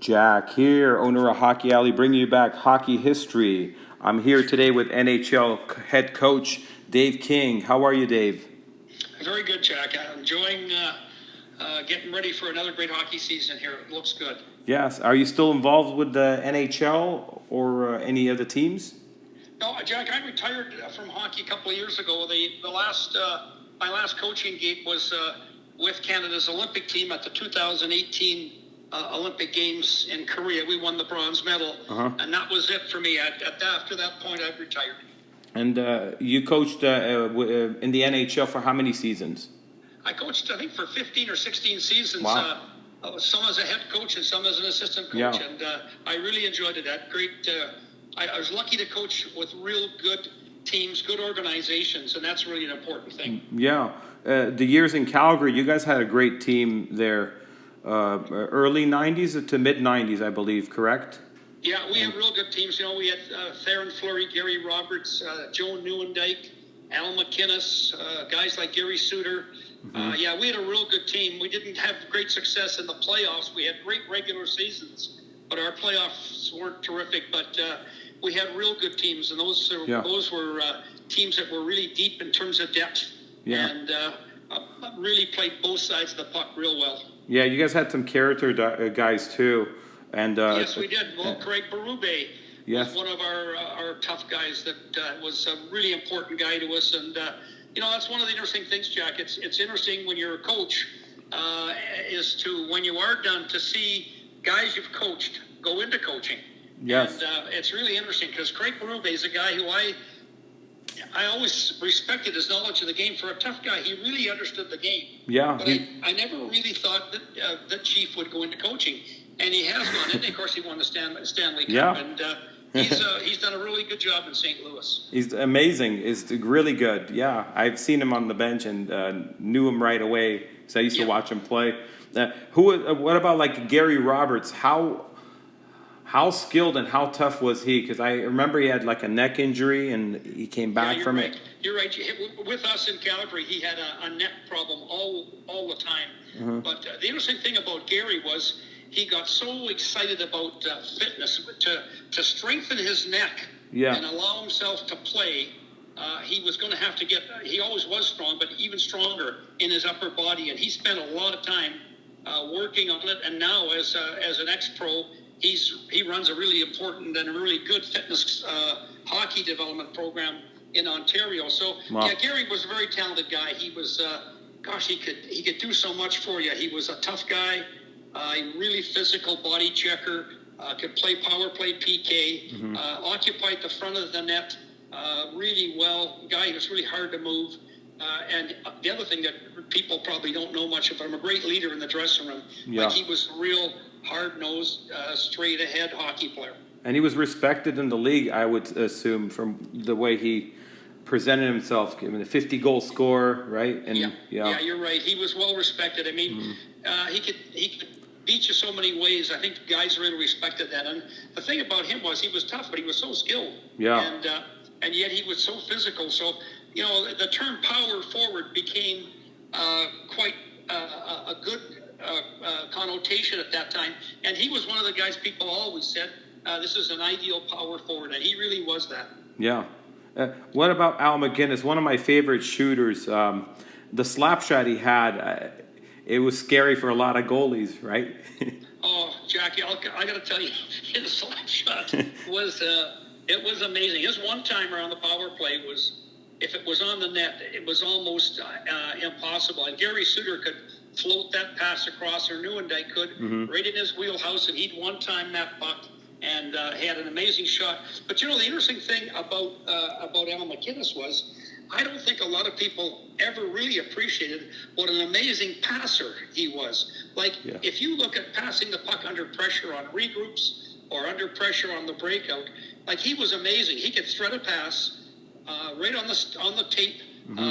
Jack here, owner of Hockey Alley, bringing you back hockey history. I'm here today with NHL head coach Dave King. How are you, Dave? Very good, Jack. I'm enjoying getting ready for another great hockey season here. It looks good. Yes. Are you still involved with the NHL or any other teams? No, Jack, I retired from hockey a couple of years ago. My last coaching gig was with Canada's Olympic team at the 2018 Olympic Games in Korea. We won the bronze medal, and that was it for me. After that point, I've retired. And you coached in the NHL for how many seasons? I coached, I think, for 15 or 16 seasons. Wow. Some as a head coach and some as an assistant coach. Yeah. And I really enjoyed it. I was lucky to coach with real good teams, good organizations, and that's really an important thing. Yeah. The years in Calgary, you guys had a great team there. Early 90s to mid 90s, I believe, correct? Yeah, we had real good teams. You know, we had Theron Fleury, Gary Roberts, Joe Nieuwendyk, Al McInnes, guys like Gary Suter. Yeah, we had a real good team. We didn't have great success in the playoffs. We had great regular seasons, but our playoffs weren't terrific. But we had real good teams, and those were teams that were really deep in terms of depth, and really played both sides of the puck real well. Yeah, you guys had some character guys too, and yes, we did. Well, Craig Berube was one of our tough guys that was a really important guy to us, and you know, that's one of the interesting things, Jack. It's interesting when you're a coach, is to when you are done to see guys you've coached go into coaching. Yes, and it's really interesting because Craig Berube is a guy who I always respected his knowledge of the game. For a tough guy, he really understood the game. Yeah. But I never really thought that Chief would go into coaching, and he has gone. And of course, he won the Stanley Cup. Yeah. And he's done a really good job in St. Louis. He's amazing. He's really good. Yeah, I've seen him on the bench and knew him right away. So I used to watch him play. What about like Gary Roberts? How skilled and how tough was he? Because I remember he had like a neck injury and he came back from it. You're right. With us in Calgary, he had a neck problem all the time. But the interesting thing about Gary was he got so excited about fitness to strengthen his neck and allow himself to play. He was going to have to get. He always was strong, but even stronger in his upper body. And he spent a lot of time working on it. And now, as an ex-pro, he runs a really important and a really good fitness hockey development program in Ontario. So yeah, Gary was a very talented guy. He was, he could do so much for you. He was a tough guy, a really physical body checker, could play power play PK, occupied the front of the net really well. Guy who was really hard to move. And the other thing that people probably don't know much about him, a great leader in the dressing room. Yeah. Like he was a real hard-nosed, straight-ahead hockey player. And he was respected in the league, I would assume, from the way he presented himself. I mean, a 50-goal scorer, right? And yeah, you're right. He was well respected. I mean, he could beat you so many ways. I think guys really respected that. And the thing about him was he was tough, but he was so skilled. Yeah. And yet he was so physical. So, you know, the term power forward became quite a good connotation at that time. And he was one of the guys people always said, this is an ideal power forward. And he really was that. Yeah. What about Al McInnes? One of my favorite shooters. The slap shot he had, it was scary for a lot of goalies, right? Oh, Jackie, I got to tell you, his slap shot was it was amazing. His one-timer on the power play was, if it was on the net, it was almost impossible. And Gary Suter could float that pass across, or Nieuwendyk could, right in his wheelhouse, and he'd one-time that puck. And he had an amazing shot. But, you know, the interesting thing about Al McInnes was I don't think a lot of people ever really appreciated what an amazing passer he was. Like, if you look at passing the puck under pressure on regroups or under pressure on the breakout, like, he was amazing. He could thread a pass right on the tape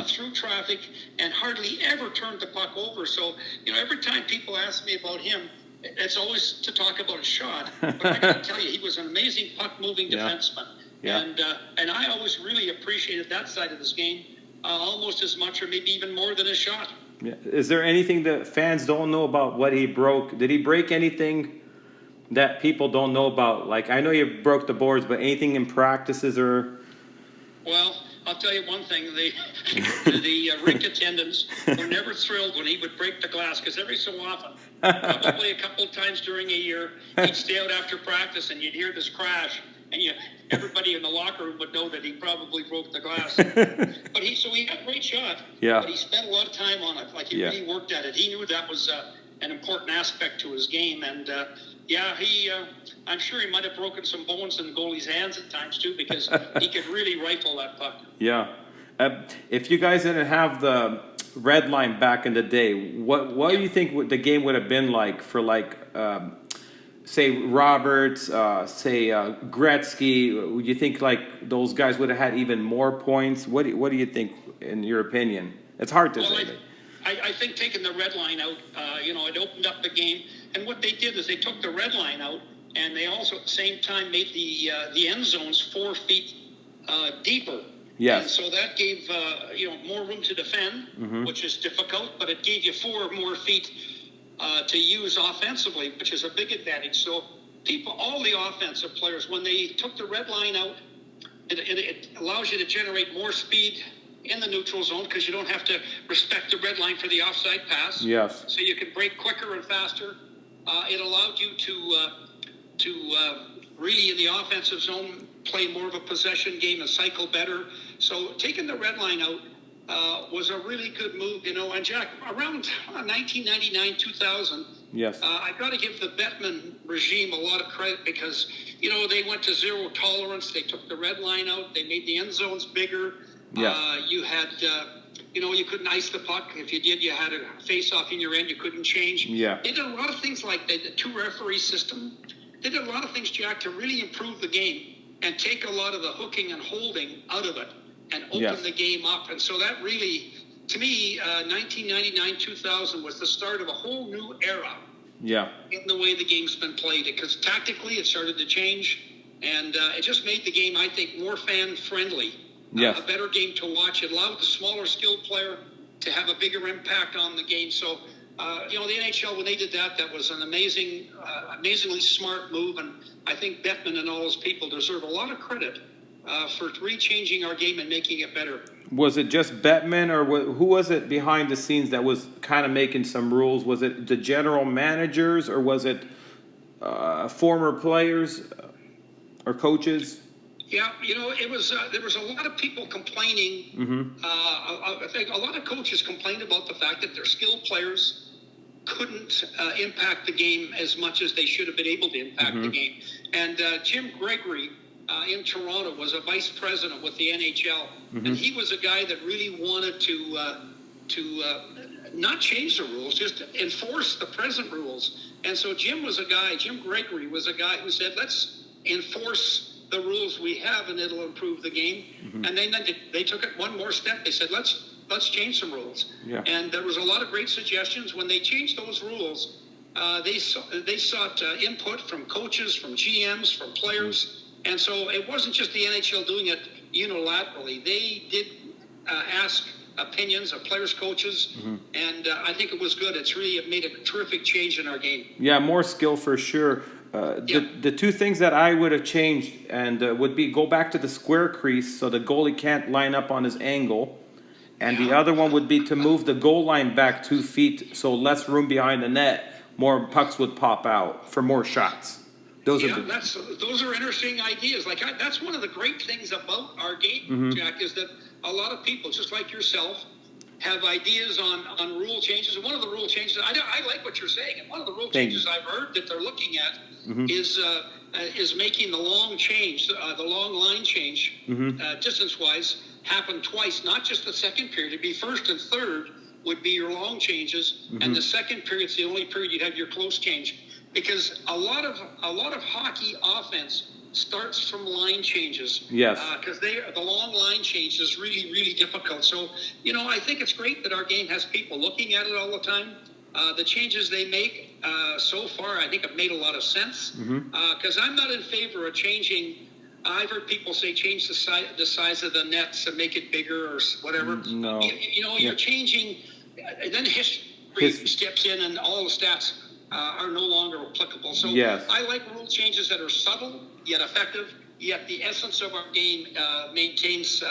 through traffic and hardly ever turned the puck over. So, you know, every time people ask me about him, it's always to talk about a shot, but I got to tell you, he was an amazing puck-moving defenseman, and I always really appreciated that side of his game almost as much, or maybe even more than his shot. Yeah. Is there anything that fans don't know about what he broke? Did he break anything that people don't know about? Like, I know you broke the boards, but anything in practices or? Well, I'll tell you one thing: the rink attendants were never thrilled when he would break the glass, because every so often, probably a couple of times during a year, he'd stay out after practice, and you'd hear this crash, and everybody in the locker room would know that he probably broke the glass. But he had a great shot. Yeah. But he spent a lot of time on it. Like, he really worked at it. He knew that was an important aspect to his game, and I'm sure he might have broken some bones in the goalie's hands at times too, because he could really rifle that puck. Yeah. If you guys didn't have the red line back in the day, what do you think the game would have been like for, like, say Roberts, say Gretzky? Would you think like those guys would have had even more points? What do you think, in your opinion? It's hard to say. I think taking the red line out, it opened up the game. And what they did is they took the red line out, and they also at the same time made the end zones 4 feet deeper. Yes. And so that gave more room to defend, which is difficult, but it gave you 4 more feet to use offensively, which is a big advantage. So all the offensive players, when they took the red line out, it allows you to generate more speed in the neutral zone, because you don't have to respect the red line for the offside pass. Yes. So you can break quicker and faster. It allowed you to really, in the offensive zone, play more of a possession game and cycle better. So taking the red line out was a really good move, And Jack, around 1999, 2000, yes, I got to give the Bettman regime a lot of credit, because they went to zero tolerance. They took the red line out. They made the end zones bigger. Yeah. You had, you couldn't ice the puck. If you did, you had a face-off in your end. You couldn't change. Yeah. They did a lot of things like the 2-referee system. They did a lot of things, Jack, to really improve the game and take a lot of the hooking and holding out of it and open the game up. And so that really, to me, 1999, 2000 was the start of a whole new era. Yeah. In the way the game's been played, because tactically it started to change, and it just made the game, I think, more fan-friendly. Yes. A better game to watch. It allowed the smaller skilled player to have a bigger impact on the game. So, the NHL, when they did that, that was an amazingly smart move. And I think Bettman and all those people deserve a lot of credit for rechanging our game and making it better. Was it just Bettman, or who was it behind the scenes that was kind of making some rules? Was it the general managers, or was it former players or coaches? Yeah, it was. There was a lot of people complaining. I think a lot of coaches complained about the fact that their skilled players couldn't impact the game as much as they should have been able to impact the game. And Jim Gregory in Toronto was a vice president with the NHL, and he was a guy that really wanted to not change the rules, just enforce the present rules. And so Jim Gregory was a guy who said, let's enforce the rules we have, and it'll improve the game. And then they took it one more step. They said, let's change some rules. Yeah. And there was a lot of great suggestions. When they changed those rules, they sought input from coaches, from GMs, from players. And so it wasn't just the NHL doing it unilaterally. They did ask opinions of players, coaches, and I think it was good. It made a terrific change in our game. Yeah, more skill for sure. The two things that I would have changed and would be go back to the square crease so the goalie can't line up on his angle. And the other one would be to move the goal line back 2 feet so less room behind the net. More pucks would pop out for more shots. Those are interesting ideas. That's one of the great things about our game, Jack, is that a lot of people, just like yourself, have ideas on rule changes. And one of the rule changes, I like what you're saying, and one of the rule changes I've heard that they're looking at is making the long change, the long line change, distance-wise, happen twice, not just the second period. It'd be first and third would be your long changes, and the second period's the only period you'd have your close change. Because a lot of hockey offense starts from line changes. Yes. Because the long line change is really, really difficult. So, I think it's great that our game has people looking at it all the time. The changes they make so far, I think, have made a lot of sense. Because I'm not in favor of changing. I've heard people say change the size of the nets and make it bigger or whatever. No. You're changing. Then history steps in and all the stats. are no longer applicable. So Yes. I like rule changes that are subtle yet effective, yet the essence of our game maintains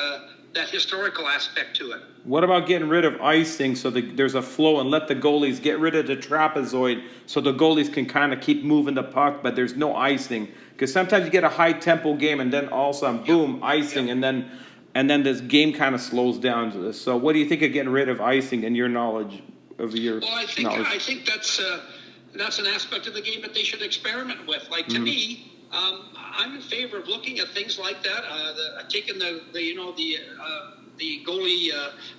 that historical aspect to it. What about getting rid of icing so there's a flow and let the goalies get rid of the trapezoid so the goalies can kind of keep moving the puck, but there's no icing? Because sometimes you get a high tempo game and then all of a sudden, boom, icing, and then this game kind of slows down. So what do you think of getting rid of icing in your knowledge of your Well, I think that's an aspect of the game that they should experiment with. Like to me, I'm in favor of looking at things like that. Taking the goalie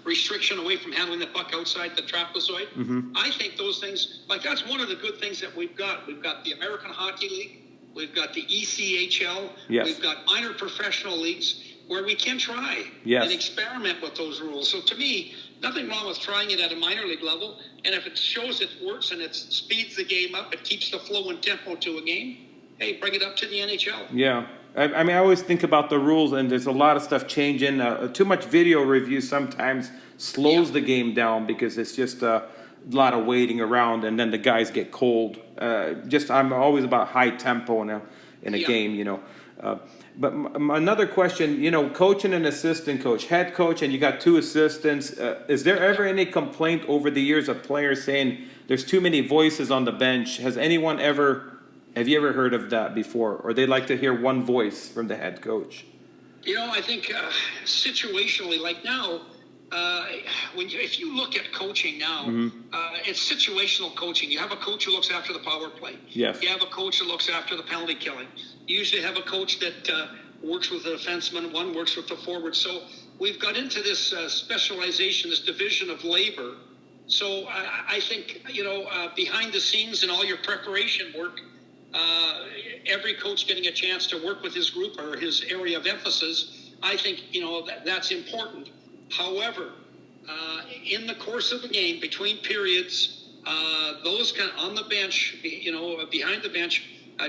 restriction away from handling the puck outside the trapezoid. I think those things, like that's one of the good things that we've got. We've got the American Hockey League. We've got the ECHL. Yes. We've got minor professional leagues where we can try Yes. and experiment with those rules. So to me, nothing wrong with trying it at a minor league level. And if it shows it works and it speeds the game up, it keeps the flow and tempo to a game, hey, bring it up to the NHL. Yeah. I mean, I always think about the rules, and there's a lot of stuff changing. Too much video review sometimes slows the game down because it's just a lot of waiting around, and then the guys get cold. I'm always about high tempo in a game, you know. But another question, you know, coaching an assistant coach, head coach, and you got two assistants. Is there ever any complaint over the years of players saying there's too many voices on the bench? Have you ever heard of that before? Or they like to hear one voice from the head coach? You know, I think situationally, like now, if you look at coaching now, it's situational coaching. You have a coach who looks after the power play. Yes. You have a coach that looks after the penalty killing. You usually have a coach that works with the defenseman, one works with the forward. So we've got into this specialization, this division of labor. So I think, you know, behind the scenes and all your preparation work, every coach getting a chance to work with his group or his area of emphasis, I think, you know, that's important. However, in the course of the game, between periods, those kind of on the bench, you know, behind the bench,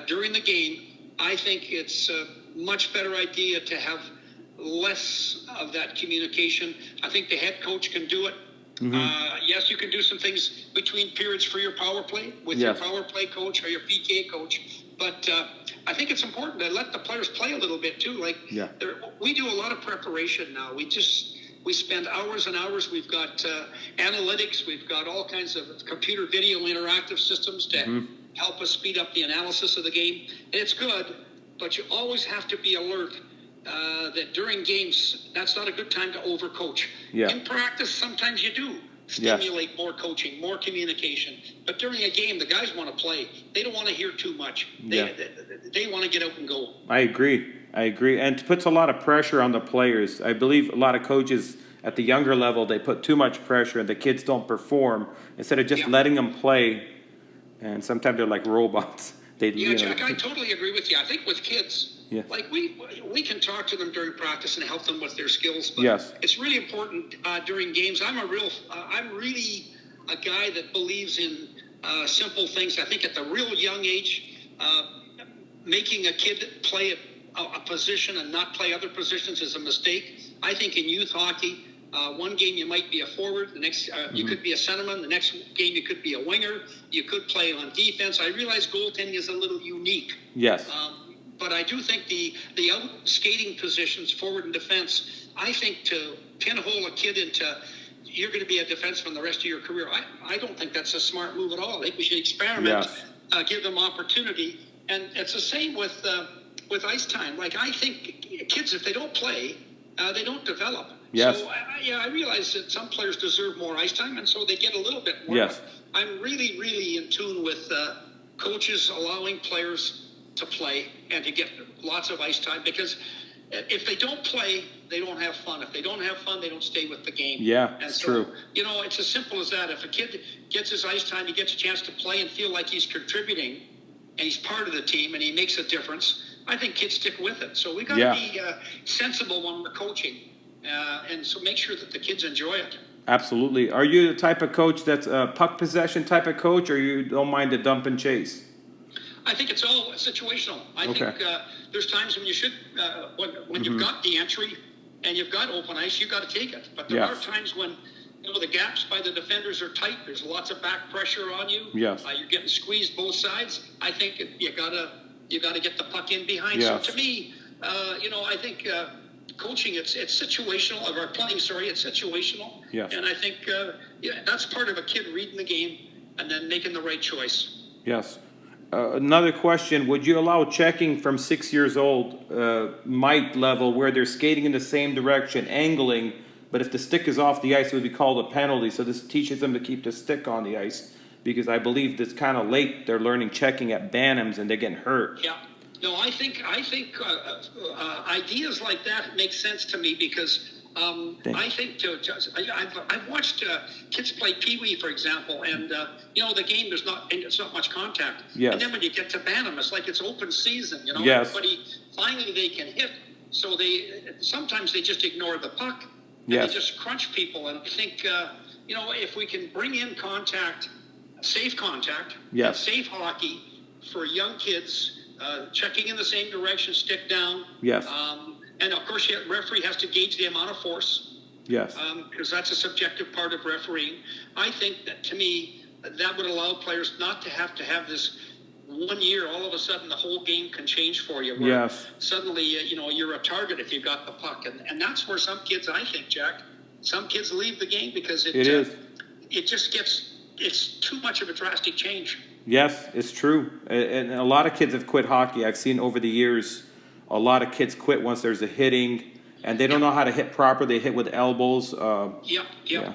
during the game, I think it's a much better idea to have less of that communication. I think the head coach can do it. Yes, you can do some things between periods for your power play with your power play coach or your PK coach. But I think it's important to let the players play a little bit too. Like we do a lot of preparation now. We spend hours and hours. We've got analytics. We've got all kinds of computer video interactive systems to help us speed up the analysis of the game. And it's good, but you always have to be alert that during games, that's not a good time to overcoach. In practice, sometimes you do stimulate more coaching, more communication. But during a game, the guys want to play. They don't want to hear too much. They want to get out and go. I agree. And it puts a lot of pressure on the players. I believe a lot of coaches at the younger level, they put too much pressure and the kids don't perform instead of just letting them play. And sometimes they're like robots. Jack, I totally agree with you. I think with kids, like we can talk to them during practice and help them with their skills. But it's really important during games. I'm really a guy that believes in simple things. I think at the real young age, making a kid play a position and not play other positions is a mistake. I think in youth hockey, one game you might be a forward, the next you could be a centerman, the next game you could be a winger, you could play on defense. I realize goaltending is a little unique. But I do think the out skating positions, forward and defense, I think to pinhole a kid into you're going to be a defenseman the rest of your career, I don't think that's a smart move at all. I think we should experiment, give them opportunity. And it's the same with ice time. Like I think kids, if they don't play, they don't develop. So I realize that some players deserve more ice time, and so they get a little bit more. I'm really, really in tune with coaches allowing players to play and to get lots of ice time, because if they don't play, they don't have fun. If they don't have fun, they don't stay with the game. It's true. You know, it's as simple as that. If a kid gets his ice time, he gets a chance to play and feel like he's contributing and he's part of the team and he makes a difference, I think kids stick with it. So we got to be sensible when we're coaching, and so make sure that the kids enjoy it. Absolutely. Are you the type of coach that's a puck possession type of coach, or you don't mind the dump and chase? I think it's all situational. I think there's times when you should, when you've got the entry and you've got open ice, you've got to take it. But there are times when the gaps by the defenders are tight. There's lots of back pressure on you. Yes. You're getting squeezed both sides. I think you gotta get the puck in behind. Yes. So to me, I think coaching it's situational. Or playing, sorry, it's situational. Yes. And I think that's part of a kid reading the game and then making the right choice. Yes. Another question: would you allow checking from 6 years old, might level, where they're skating in the same direction, angling? But if the stick is off the ice, it would be called a penalty. So this teaches them to keep the stick on the ice, because I believe this kind of late they're learning checking at Bantams and they're getting hurt. Yeah. No, I think ideas like that make sense to me because I think I've watched kids play Pee Wee, for example, and the game it's not much contact. Yes. And then when you get to Bantam, it's like it's open season. Yes. Everybody finally they can hit. So sometimes they just ignore the puck. And Yes. they just crunch people. And I think if we can bring in safe contact, Yes. safe hockey for young kids. Checking in the same direction, stick down. Yes. And of course, the referee has to gauge the amount of force. Yes. Because that's a subjective part of refereeing. I think that, to me, that would allow players not to have this 1 year. All of a sudden, the whole game can change for you. Where Yes. Suddenly, you're a target if you've got the puck, and that's where some kids, I think, Jack, some kids leave the game because it just it's too much of a drastic change. Yes, it's true. And a lot of kids have quit hockey. I've seen over the years, a lot of kids quit once there's a hitting, and they don't know how to hit properly. They hit with elbows. Yep. Yeah.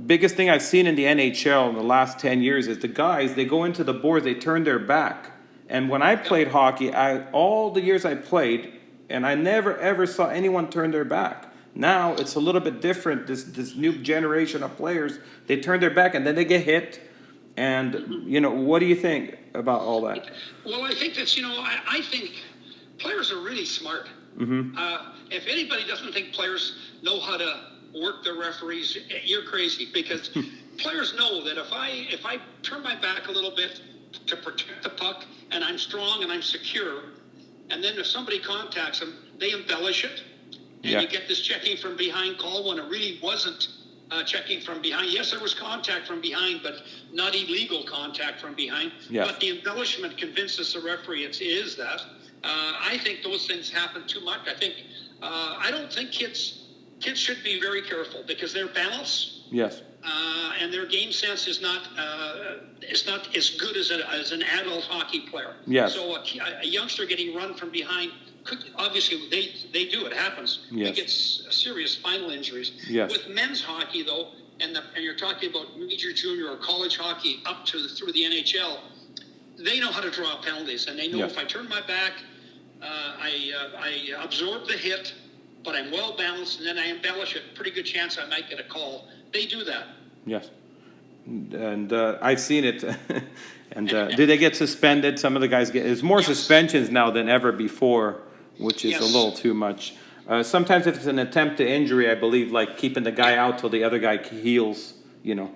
Biggest thing I've seen in the NHL in the last 10 years is the guys, they go into the boards, they turn their back. And when I played hockey, all the years I played, and I never ever saw anyone turn their back. Now it's a little bit different. This new generation of players, they turn their back and then they get hit. And, what do you think about all that? Well, I think that's, I think players are really smart. Mm-hmm. If anybody doesn't think players know how to work the referees, you're crazy, because players know that if I turn my back a little bit to protect the puck and I'm strong and I'm secure, and then if somebody contacts them, they embellish it. And you get this checking from behind call when it really wasn't checking from behind. Yes, there was contact from behind, but not illegal contact from behind. Yes. But the embellishment convinces the referee it is that. I think those things happen too much. I don't think kids should be very careful because their balance Yes. and their game sense is not as good as an adult hockey player. Yes. So a youngster getting run from behind, obviously they do, it happens. Yes. He gets serious spinal injuries. Yes. With men's hockey though, and you're talking about major, junior, or college hockey up to through the NHL, they know how to draw penalties, and they know if I turn my back, I absorb the hit, but I'm well balanced, and then I embellish it. Pretty good chance I might get a call. They do that. Yes. And I've seen it. And do they get suspended? Some of the guys get. There's more suspensions now than ever before, which is a little too much. Sometimes if it's an attempt to injury, I believe, like keeping the guy out till the other guy heals,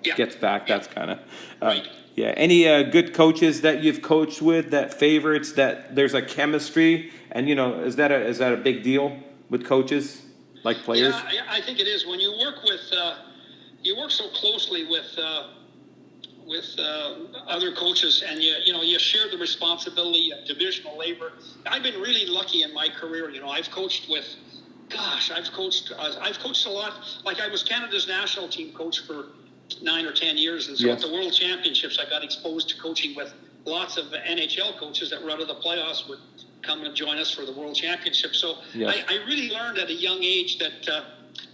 gets back. That's kind of Right. Yeah. Any good coaches that you've coached with, that favorites, that there's a chemistry, and is that a big deal with coaches, like players? Yeah, I think it is. When you work you work so closely with other coaches, and you share the responsibility of divisional labor. I've been really lucky in my career. I've coached with. Gosh, I've coached a lot. Like I was Canada's national team coach for 9 or 10 years, and so at the World Championships, I got exposed to coaching with lots of NHL coaches that were out of the playoffs would come and join us for the World Championship. So I really learned at a young age that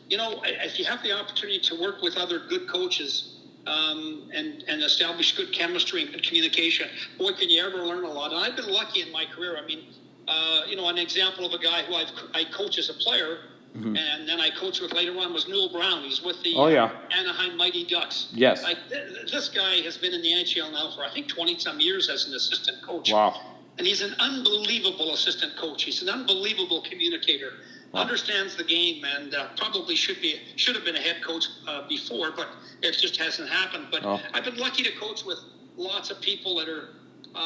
if you have the opportunity to work with other good coaches and establish good chemistry and good communication, boy, can you ever learn a lot. And I've been lucky in my career. I mean, an example of a guy who I coach as a player, and then I coached with later on was Newell Brown. He's with the Anaheim Mighty Ducks. Yes. This guy has been in the NHL now for, I think, 20-some years as an assistant coach. Wow. And he's an unbelievable assistant coach. He's an unbelievable communicator. Wow. Understands the game, and probably should have been a head coach before, but it just hasn't happened. But I've been lucky to coach with lots of people that are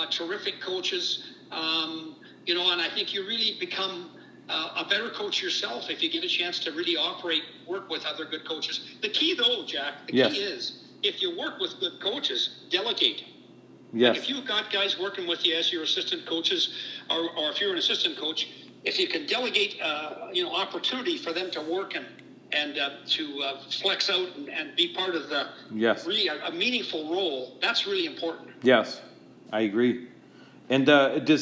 terrific coaches. And I think you really become a better coach yourself if you get a chance to really work with other good coaches. The key, though, Jack, the Yes. key is if you work with good coaches, delegate. Yes. Like if you've got guys working with you as your assistant coaches, or if you're an assistant coach, if you can delegate, opportunity for them to work and to flex out and be part of the Yes. really a meaningful role, that's really important. Yes, I agree. And do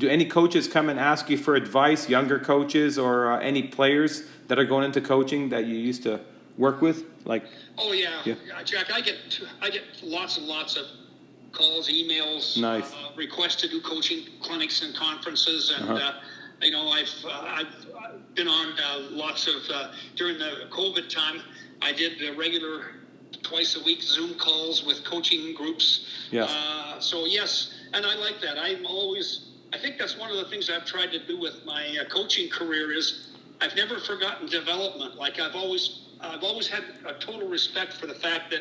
any coaches come and ask you for advice, younger coaches or any players that are going into coaching that you used to work with? Like, Oh yeah, Yeah. Jack. I get lots and lots of calls, emails, Nice. requests to do coaching clinics and conferences, and I've been on lots of during the COVID time. I did regular twice a week Zoom calls with coaching groups. Yes. So yes, and I like that. I think that's one of the things I've tried to do with my coaching career is I've never forgotten development. Like I've always had a total respect for the fact that,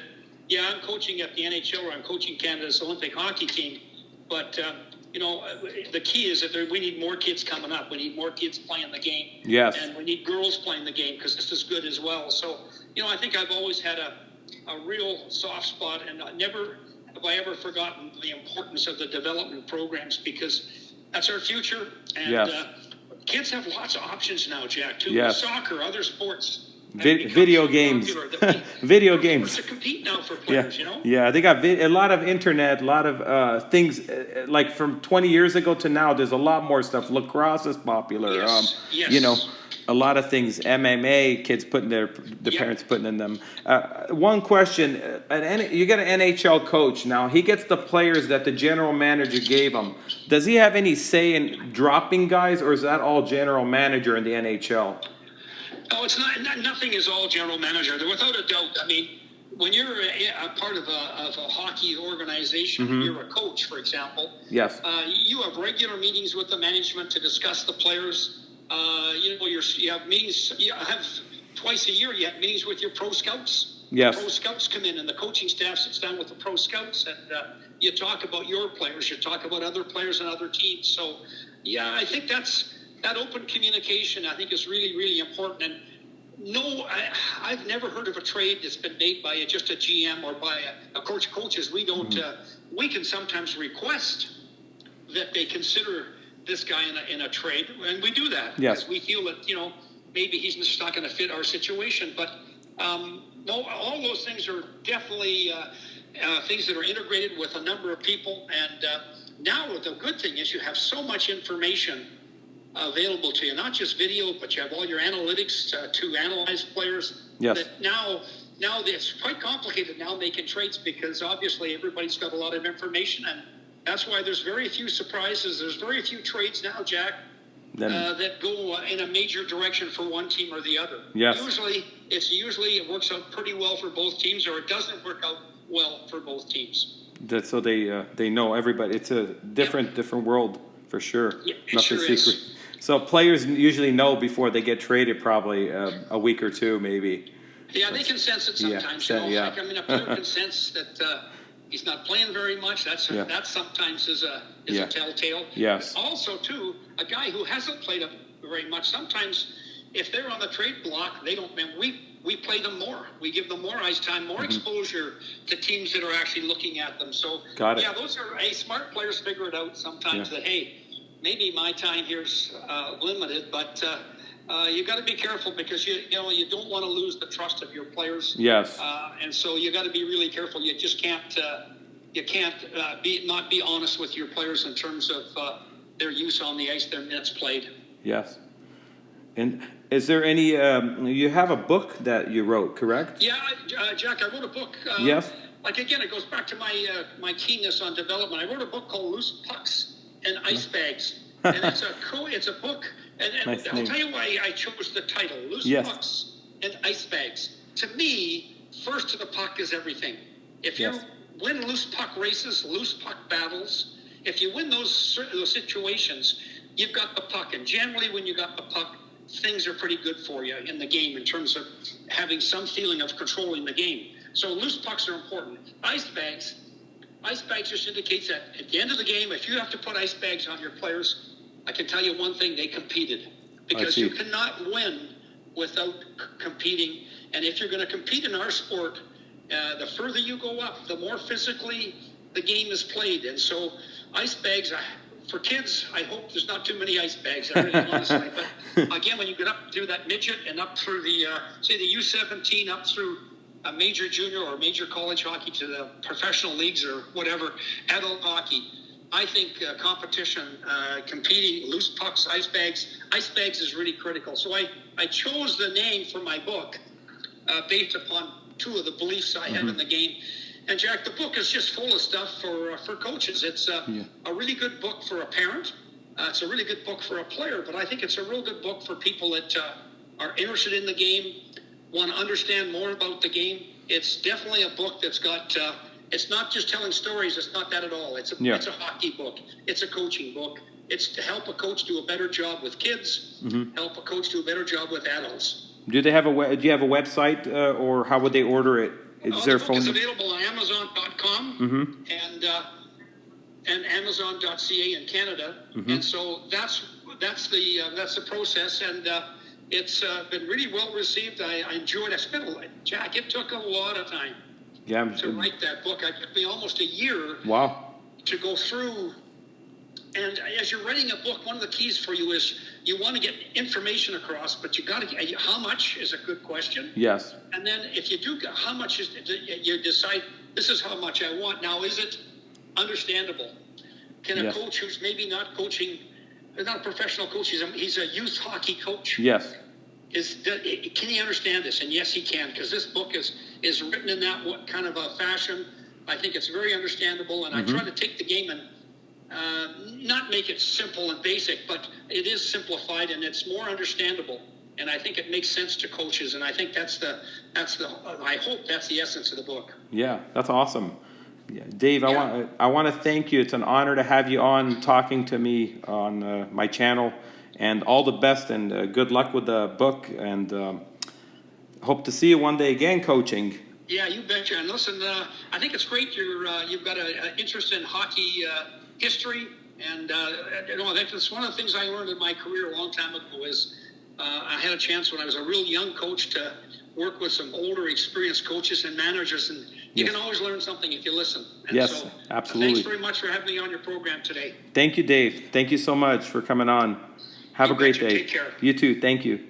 yeah, I'm coaching at the NHL or I'm coaching Canada's Olympic hockey team, but the key is that we need more kids coming up. We need more kids playing the game. Yes. And we need girls playing the game because this is good as well. So, I think I've always had a real soft spot, and never have I ever forgotten the importance of the development programs because that's our future. And Yes. Kids have lots of options now, Jack, too. Yes. Soccer, other sports. Video games. Video games. To compete now for players, Yeah, they got a lot of internet, a lot of things. Like from 20 years ago to now, there's a lot more stuff. Lacrosse is popular. Yes. A lot of things. MMA, kids putting their Yep. parents putting in them. One question: you get an NHL coach now. He gets the players that the general manager gave him. Does he have any say in dropping guys, or is that all general manager in the NHL? Oh, it's not. Nothing is all general manager. Without a doubt. I mean, when you're a part of a hockey organization, you're a coach, for example. Yes. You have regular meetings with the management to discuss the players. You have meetings. You have twice a year. You have meetings with your pro scouts. Yes. Pro scouts come in, and the coaching staff sits down with the pro scouts, and you talk about your players. You talk about other players and other teams. So, yeah, I think that open communication, I think, is really, really important. And no, I've never heard of a trade that's been made by just a GM or by a coach. Coaches, we don't. We can sometimes request that they consider this guy in a trade, and we do that because we feel that maybe he's just not going to fit our situation. But no, all those things are definitely things that are integrated with a number of people. And now the good thing is you have so much information available to you, not just video, but you have all your analytics to analyze players. Yes. That now it's quite complicated now making trades because obviously everybody's got a lot of information, and that's why there's very few surprises. There's very few trades now, Jack, that go in a major direction for one team or the other. Yes. Usually it works out pretty well for both teams, or it doesn't work out well for both teams. That's so they know everybody. It's a different world for sure. Yeah, Nothing sure secret. is. So players usually know before they get traded, probably a week or two, maybe. Yeah, they can sense it sometimes. Yeah. Like, a player can sense that he's not playing very much. That sometimes is a telltale. Yes. Also, too, a guy who hasn't played very much. Sometimes, if they're on the trade block, they don't. Man, we play them more. We give them more ice time, more exposure to teams that are actually looking at them. So, Got it. Yeah, those are smart players figure it out sometimes that hey, maybe my time here's limited, but you got to be careful because you don't want to lose the trust of your players. Yes. And so you got to be really careful. You just can't not be honest with your players in terms of their use on the ice, their minutes played. Yes. And is there any? You have a book that you wrote, correct? Yeah, Jack, I wrote a book. Yes. Like again, it goes back to my keenness on development. I wrote a book called Loose Pucks and Ice Bags, and it's a book. And Nice I'll name. tell you why I chose the title, Loose Yes. Pucks and Ice Bags. To me, first to the puck is everything. If you win loose puck races, loose puck battles, if you win those situations, you've got the puck. And generally when you got the puck, things are pretty good for you in the game in terms of having some feeling of controlling the game. So loose pucks are important. Ice bags just indicates that at the end of the game, if you have to put ice bags on your players, I can tell you one thing: they competed, because you cannot win without competing. And if you're going to compete in our sport, the further you go up, the more physically the game is played. And so, ice bags for kids, I hope there's not too many ice bags. I really want to say, but again, when you get up through that midget and up through the say the U17 up through a major junior or major college hockey to the professional leagues or whatever, adult hockey, I think competition, competing, loose pucks, ice bags is really critical. So I chose the name for my book based upon two of the beliefs I have in the game. And Jack, the book is just full of stuff for coaches. It's a really good book for a parent. It's a really good book for a player, but I think it's a real good book for people that are interested in the game, want to understand more about the game. It's definitely a book that's got, it's not just telling stories. It's not that at all. It's a hockey book. It's a coaching book. It's to help a coach do a better job with kids, help a coach do a better job with adults. Do you have a website, or how would they order it? Is there a phone? It's available on Amazon.com and Amazon.ca in Canada, and so that's the process, and it's been really well received. I enjoyed it. Jack, it took a lot of time to write that book. It took me almost a year to go through. And as you're writing a book, one of the keys for you is you want to get information across, but you got to, how much is a good question. Yes. And then if you do, how much is, you decide, this is how much I want. Now, is it understandable? Can a coach who's maybe not coaching, not a professional coach, he's a youth hockey coach. Yes. Can he understand this? And yes, he can, because this book is written in that kind of a fashion. I think it's very understandable, and I try to take the game and not make it simple and basic, but it is simplified and it's more understandable. And I think it makes sense to coaches, and I think I hope that's the essence of the book. Yeah, that's awesome. Yeah. Dave, I want to thank you. It's an honor to have you on talking to me on my channel, and all the best and good luck with the book, and hope to see you one day again coaching. Yeah, you betcha. And listen, I think it's great you've got an interest in hockey history, and I think that's one of the things I learned in my career a long time ago is I had a chance when I was a real young coach to work with some older, experienced coaches and managers, and you can always learn something if you listen. And so, absolutely. Thanks very much for having me on your program today. Thank you, Dave. Thank you so much for coming on. Have a great day. Take care. You too. Thank you.